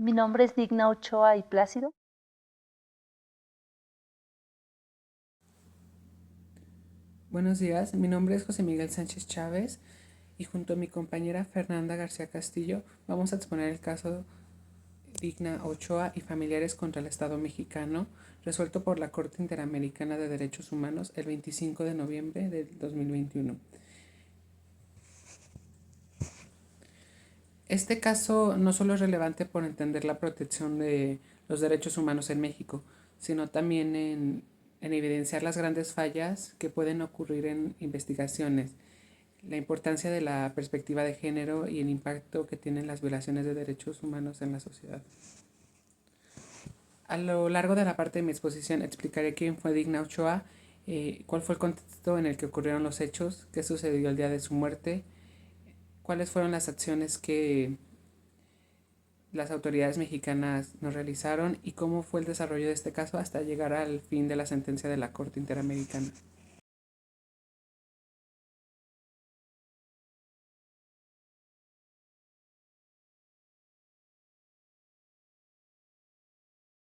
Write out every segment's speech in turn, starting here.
Mi nombre es Digna Ochoa y Plácido. Buenos días, mi nombre es José Miguel Sánchez Chávez y junto a mi compañera Fernanda García Castillo vamos a exponer el caso Digna Ochoa y familiares contra el Estado mexicano, resuelto por la Corte Interamericana de Derechos Humanos el 25 de noviembre del 2021. Este caso no solo es relevante por entender la protección de los derechos humanos en México, sino también en evidenciar las grandes fallas que pueden ocurrir en investigaciones, la importancia de la perspectiva de género y el impacto que tienen las violaciones de derechos humanos en la sociedad. A lo largo de la parte de mi exposición explicaré quién fue Digna Ochoa, cuál fue el contexto en el que ocurrieron los hechos, qué sucedió el día de su muerte, cuáles fueron las acciones que las autoridades mexicanas nos realizaron y cómo fue el desarrollo de este caso hasta llegar al fin de la sentencia de la Corte Interamericana.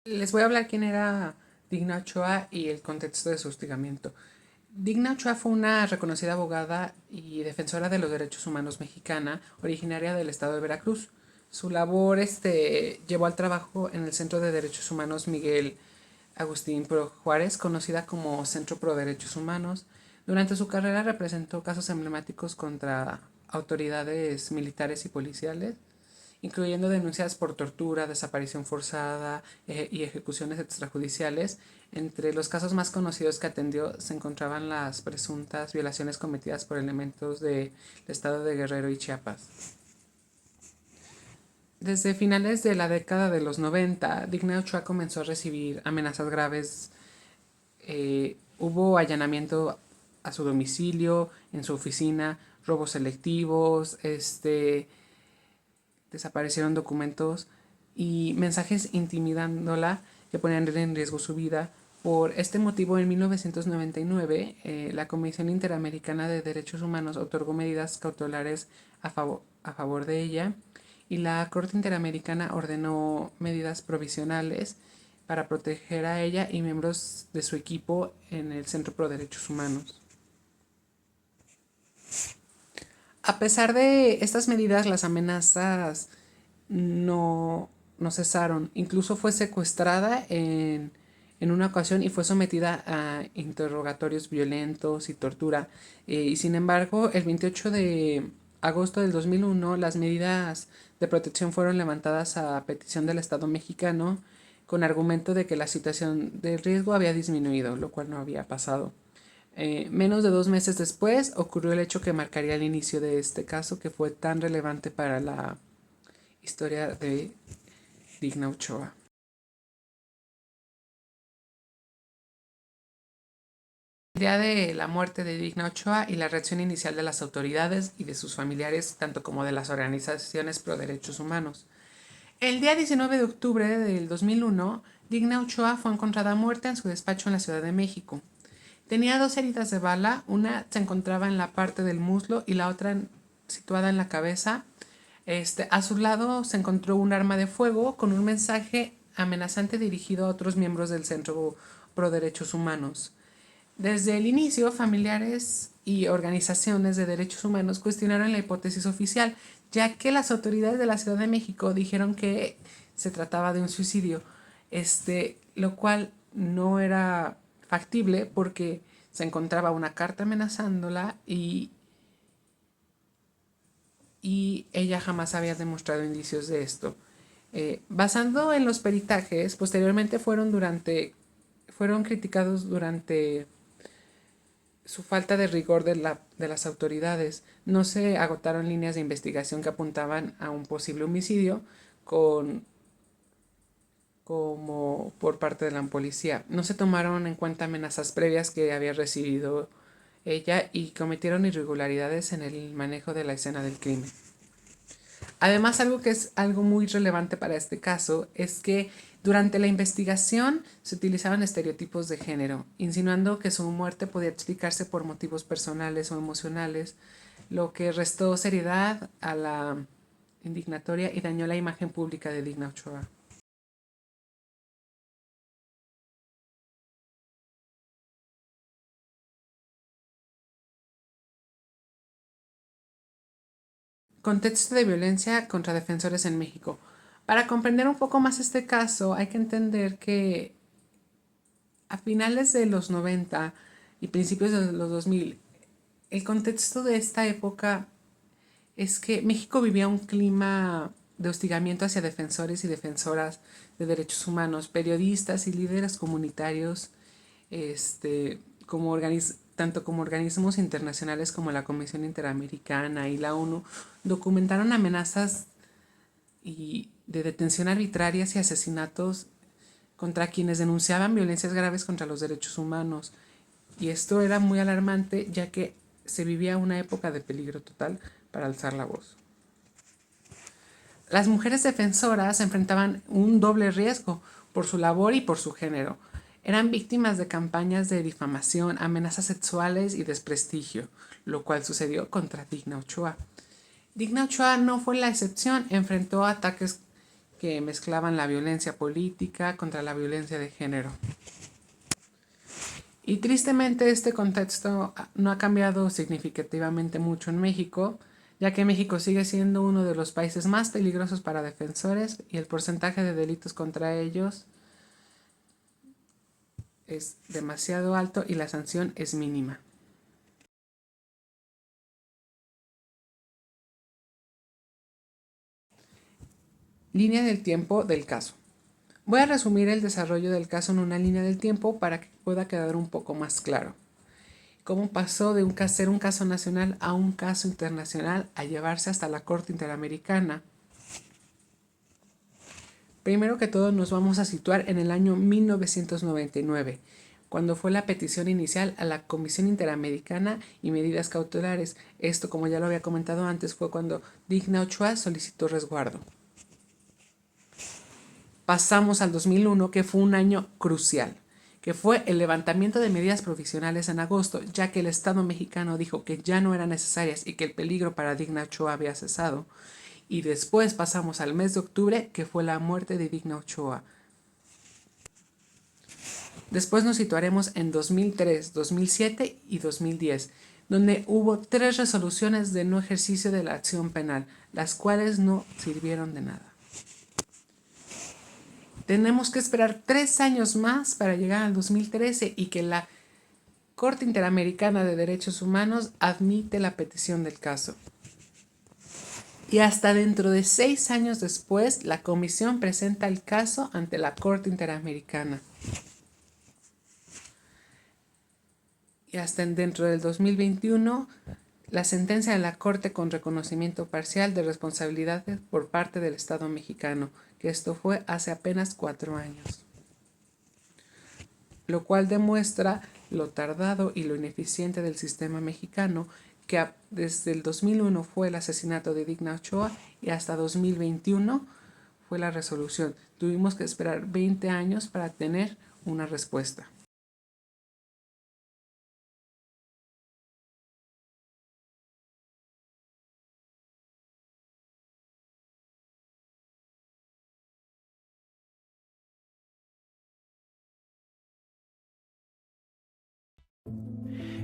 Les voy a hablar quién era Digna Ochoa y el contexto de su hostigamiento. Digna Ochoa fue una reconocida abogada y defensora de los derechos humanos mexicana, originaria del estado de Veracruz. Su labor llevó al trabajo en el Centro de Derechos Humanos Miguel Agustín Pro Juárez, conocida como Centro Pro Derechos Humanos. Durante su carrera representó casos emblemáticos contra autoridades militares y policiales, incluyendo denuncias por tortura, desaparición forzada y ejecuciones extrajudiciales. Entre los casos más conocidos que atendió se encontraban las presuntas violaciones cometidas por elementos del estado de Guerrero y Chiapas. Desde finales de la década de los 90, Digna Ochoa comenzó a recibir amenazas graves. Hubo allanamiento a su domicilio, en su oficina, robos selectivos, desaparecieron documentos y mensajes intimidándola que ponían en riesgo su vida. Por este motivo, en 1999, la Comisión Interamericana de Derechos Humanos otorgó medidas cautelares a favor de ella y la Corte Interamericana ordenó medidas provisionales para proteger a ella y miembros de su equipo en el Centro Pro Derechos Humanos. A pesar de estas medidas, las amenazas no, no cesaron. Incluso fue secuestrada en una ocasión y fue sometida a interrogatorios violentos y tortura. Y sin embargo, el 28 de agosto del 2001, las medidas de protección fueron levantadas a petición del Estado mexicano con argumento de que la situación de riesgo había disminuido, lo cual no había pasado. Menos de 2 meses después ocurrió el hecho que marcaría el inicio de este caso que fue tan relevante para la historia de Digna Ochoa. El día de la muerte de Digna Ochoa y la reacción inicial de las autoridades y de sus familiares, tanto como de las organizaciones pro derechos humanos. El día 19 de octubre del 2001, Digna Ochoa fue encontrada muerta en su despacho en la Ciudad de México. Tenía 2 heridas de bala, una se encontraba en la parte del muslo y la otra situada en la cabeza. A su lado se encontró un arma de fuego con un mensaje amenazante dirigido a otros miembros del Centro Pro Derechos Humanos. Desde el inicio, familiares y organizaciones de derechos humanos cuestionaron la hipótesis oficial, ya que las autoridades de la Ciudad de México dijeron que se trataba de un suicidio, lo cual no era factible porque se encontraba una carta amenazándola y ella jamás había demostrado indicios de esto. Basando en los peritajes, posteriormente fueron criticados durante su falta de rigor de las autoridades. No se agotaron líneas de investigación que apuntaban a un posible homicidio como por parte de la policía. No se tomaron en cuenta amenazas previas que había recibido ella y cometieron irregularidades en el manejo de la escena del crimen. Además, algo que es algo muy relevante para este caso es que durante la investigación se utilizaban estereotipos de género, insinuando que su muerte podía explicarse por motivos personales o emocionales, lo que restó seriedad a la indignatoria y dañó la imagen pública de Digna Ochoa. Contexto de violencia contra defensores en México. Para comprender un poco más este caso, hay que entender que a finales de los 90 y principios de los 2000, el contexto de esta época es que México vivía un clima de hostigamiento hacia defensores y defensoras de derechos humanos, periodistas y líderes comunitarios, tanto como organismos internacionales como la Comisión Interamericana y la ONU, documentaron amenazas de detención arbitrarias y asesinatos contra quienes denunciaban violencias graves contra los derechos humanos. Y esto era muy alarmante, ya que se vivía una época de peligro total para alzar la voz. Las mujeres defensoras enfrentaban un doble riesgo por su labor y por su género. Eran víctimas de campañas de difamación, amenazas sexuales y desprestigio, lo cual sucedió contra Digna Ochoa. Digna Ochoa no fue la excepción, enfrentó ataques que mezclaban la violencia política contra la violencia de género. Y tristemente este contexto no ha cambiado significativamente mucho en México, ya que México sigue siendo uno de los países más peligrosos para defensores y el porcentaje de delitos contra ellos es demasiado alto y la sanción es mínima. Línea del tiempo del caso. Voy a resumir el desarrollo del caso en una línea del tiempo para que pueda quedar un poco más claro. Cómo pasó de ser un caso nacional a un caso internacional a llevarse hasta la Corte Interamericana. Primero que todo nos vamos a situar en el año 1999, cuando fue la petición inicial a la Comisión Interamericana y medidas cautelares. Esto, como ya lo había comentado antes, fue cuando Digna Ochoa solicitó resguardo. Pasamos al 2001, que fue un año crucial, que fue el levantamiento de medidas provisionales en agosto, ya que el Estado mexicano dijo que ya no eran necesarias y que el peligro para Digna Ochoa había cesado. Y después pasamos al mes de octubre, que fue la muerte de Digna Ochoa. Después nos situaremos en 2003, 2007 y 2010, donde hubo 3 resoluciones de no ejercicio de la acción penal, las cuales no sirvieron de nada. Tenemos que esperar 3 años más para llegar al 2013 y que la Corte Interamericana de Derechos Humanos admite la petición del caso. Y hasta dentro de 6 años después, la comisión presenta el caso ante la Corte Interamericana. Y hasta dentro del 2021, la sentencia de la Corte con reconocimiento parcial de responsabilidades por parte del Estado mexicano, que esto fue hace apenas 4 años. Lo cual demuestra lo tardado y lo ineficiente del sistema mexicano, que desde el 2001 fue el asesinato de Digna Ochoa y hasta 2021 fue la resolución. Tuvimos que esperar 20 años para tener una respuesta.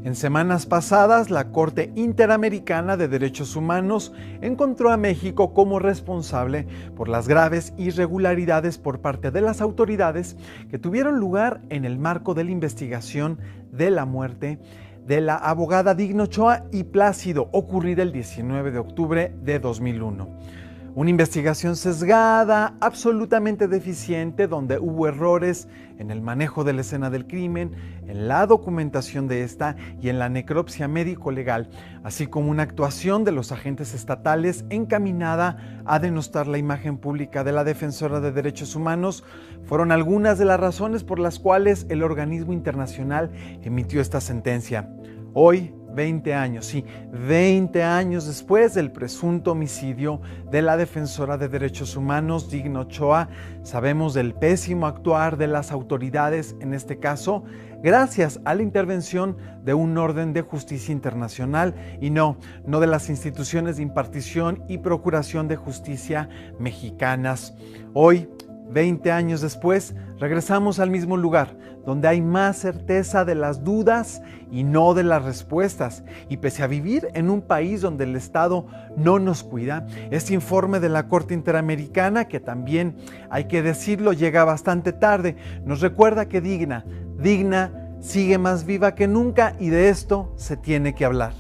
En semanas pasadas, la Corte Interamericana de Derechos Humanos encontró a México como responsable por las graves irregularidades por parte de las autoridades que tuvieron lugar en el marco de la investigación de la muerte de la abogada Digna Ochoa y Plácido, ocurrida el 19 de octubre de 2001. Una investigación sesgada, absolutamente deficiente, donde hubo errores en el manejo de la escena del crimen, en la documentación de esta y en la necropsia médico-legal, así como una actuación de los agentes estatales encaminada a denostar la imagen pública de la defensora de derechos humanos, fueron algunas de las razones por las cuales el organismo internacional emitió esta sentencia. Hoy, 20 años, sí, 20 años después del presunto homicidio de la defensora de derechos humanos, Digna Ochoa, sabemos del pésimo actuar de las autoridades en este caso, gracias a la intervención de un orden de justicia internacional y no de las instituciones de impartición y procuración de justicia mexicanas. Hoy, 20 años después, regresamos al mismo lugar, donde hay más certeza de las dudas y no de las respuestas. Y pese a vivir en un país donde el Estado no nos cuida, este informe de la Corte Interamericana, que también, hay que decirlo, llega bastante tarde, nos recuerda que Digna sigue más viva que nunca y de esto se tiene que hablar.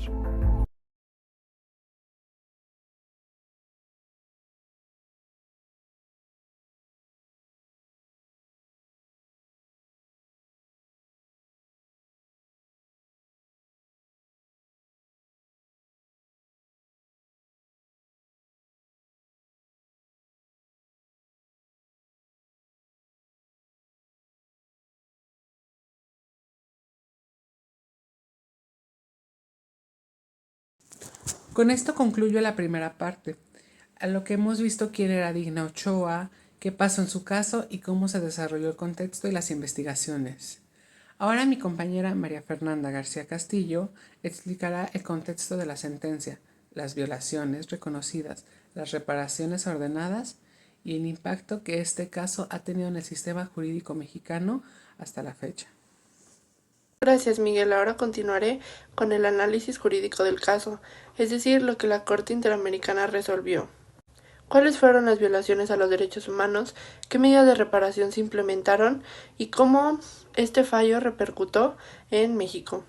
Con esto concluyo la primera parte, a lo que hemos visto quién era Digna Ochoa, qué pasó en su caso y cómo se desarrolló el contexto y las investigaciones. Ahora mi compañera María Fernanda García Castillo explicará el contexto de la sentencia, las violaciones reconocidas, las reparaciones ordenadas y el impacto que este caso ha tenido en el sistema jurídico mexicano hasta la fecha. Gracias, Miguel. Ahora continuaré con el análisis jurídico del caso, es decir, lo que la Corte Interamericana resolvió. ¿Cuáles fueron las violaciones a los derechos humanos? ¿Qué medidas de reparación se implementaron? ¿Y cómo este fallo repercutió en México?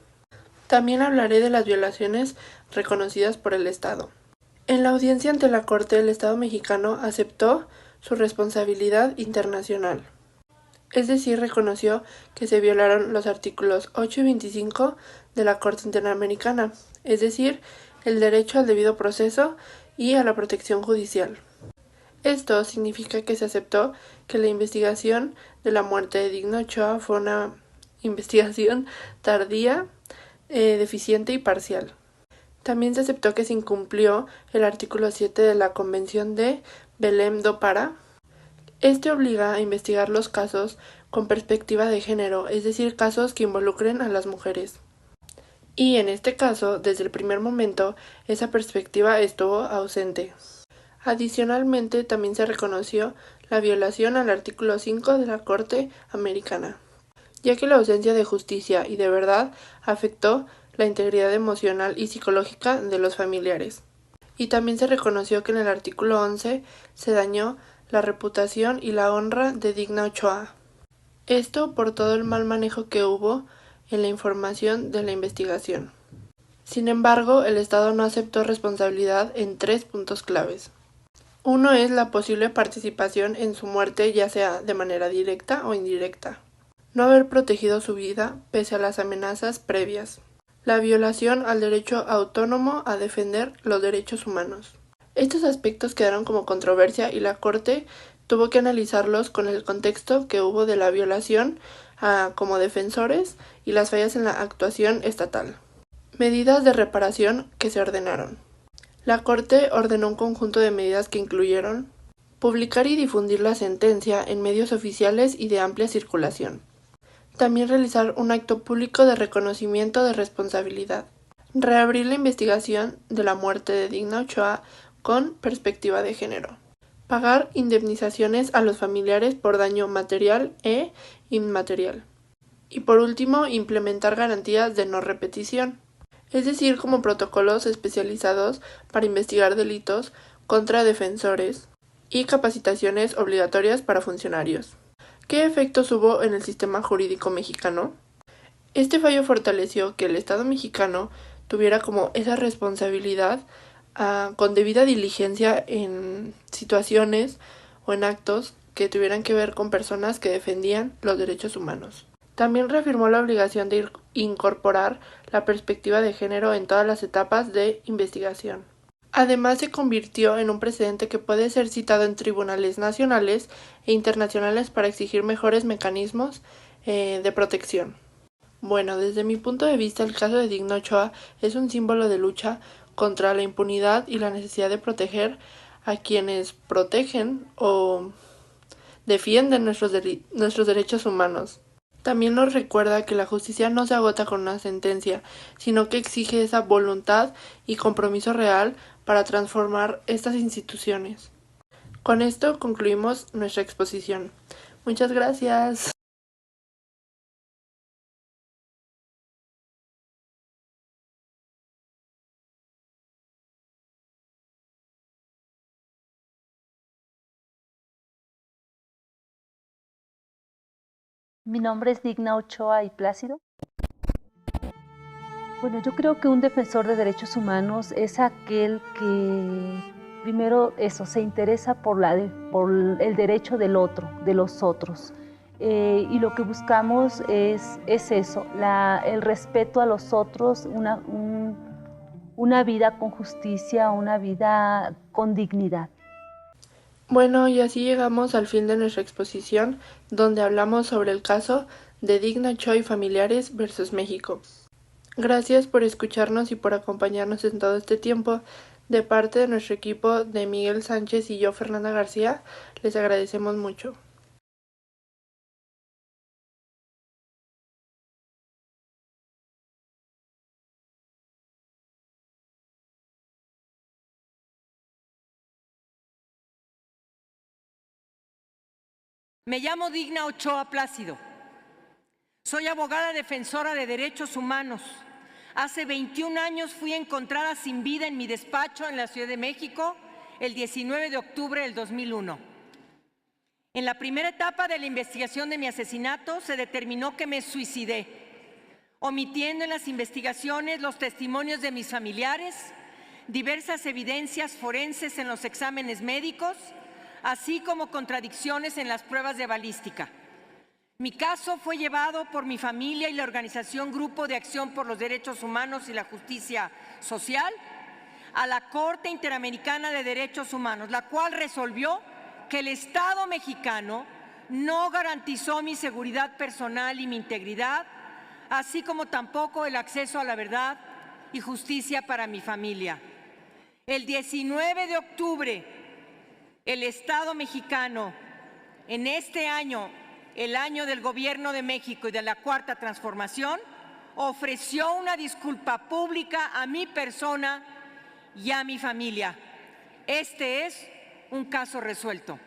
También hablaré de las violaciones reconocidas por el Estado. En la audiencia ante la Corte, el Estado mexicano aceptó su responsabilidad internacional. Es decir, reconoció que se violaron los artículos 8 y 25 de la Corte Interamericana, es decir, el derecho al debido proceso y a la protección judicial. Esto significa que se aceptó que la investigación de la muerte de Digna Ochoa fue una investigación tardía, deficiente y parcial. También se aceptó que se incumplió el artículo 7 de la Convención de Belém do Pará. Este obliga a investigar los casos con perspectiva de género, es decir, casos que involucren a las mujeres. Y en este caso, desde el primer momento, esa perspectiva estuvo ausente. Adicionalmente, también se reconoció la violación al artículo 5 de la Corte Americana, ya que la ausencia de justicia y de verdad afectó la integridad emocional y psicológica de los familiares. Y también se reconoció que en el artículo 11 se dañó la reputación y la honra de Digna Ochoa. Esto por todo el mal manejo que hubo en la información de la investigación. Sin embargo, el Estado no aceptó responsabilidad en 3 puntos claves. Uno es la posible participación en su muerte, ya sea de manera directa o indirecta. No haber protegido su vida pese a las amenazas previas. La violación al derecho autónomo a defender los derechos humanos. Estos aspectos quedaron como controversia y la Corte tuvo que analizarlos con el contexto que hubo de la violación como defensores y las fallas en la actuación estatal. Medidas de reparación que se ordenaron. La Corte ordenó un conjunto de medidas que incluyeron publicar y difundir la sentencia en medios oficiales y de amplia circulación. También realizar un acto público de reconocimiento de responsabilidad. Reabrir la investigación de la muerte de Digna Ochoa con perspectiva de género. Pagar indemnizaciones a los familiares por daño material e inmaterial. Y por último, implementar garantías de no repetición, es decir, como protocolos especializados para investigar delitos contra defensores y capacitaciones obligatorias para funcionarios. ¿Qué efectos hubo en el sistema jurídico mexicano? Este fallo fortaleció que el Estado mexicano tuviera como esa responsabilidad con debida diligencia en situaciones o en actos que tuvieran que ver con personas que defendían los derechos humanos. También reafirmó la obligación de incorporar la perspectiva de género en todas las etapas de investigación. Además, se convirtió en un precedente que puede ser citado en tribunales nacionales e internacionales para exigir mejores mecanismos de protección. Bueno, desde mi punto de vista, el caso de Digna Ochoa es un símbolo de lucha contra la impunidad y la necesidad de proteger a quienes protegen o defienden nuestros derechos humanos. También nos recuerda que la justicia no se agota con una sentencia, sino que exige esa voluntad y compromiso real para transformar estas instituciones. Con esto concluimos nuestra exposición. Muchas gracias. Mi nombre es Digna Ochoa y Plácido. Bueno, yo creo que un defensor de derechos humanos es aquel que primero se interesa por el derecho del otro, de los otros. Y lo que buscamos es eso, el respeto a los otros, una vida con justicia, una vida con dignidad. Bueno, y así llegamos al fin de nuestra exposición, donde hablamos sobre el caso de Digna Ochoa y familiares versus México. Gracias por escucharnos y por acompañarnos en todo este tiempo. De parte de nuestro equipo de Miguel Sánchez y yo, Fernanda García, les agradecemos mucho. Me llamo Digna Ochoa Plácido. Soy abogada defensora de derechos humanos. Hace 21 años fui encontrada sin vida en mi despacho en la Ciudad de México el 19 de octubre del 2001. En la primera etapa de la investigación de mi asesinato se determinó que me suicidé, omitiendo en las investigaciones los testimonios de mis familiares, diversas evidencias forenses en los exámenes médicos, así como contradicciones en las pruebas de balística. Mi caso fue llevado por mi familia y la organización Grupo de Acción por los Derechos Humanos y la Justicia Social a la Corte Interamericana de Derechos Humanos, la cual resolvió que el Estado mexicano no garantizó mi seguridad personal y mi integridad, así como tampoco el acceso a la verdad y justicia para mi familia. El 19 de octubre, el Estado mexicano, en este año, el año del Gobierno de México y de la Cuarta Transformación, ofreció una disculpa pública a mi persona y a mi familia. Este es un caso resuelto.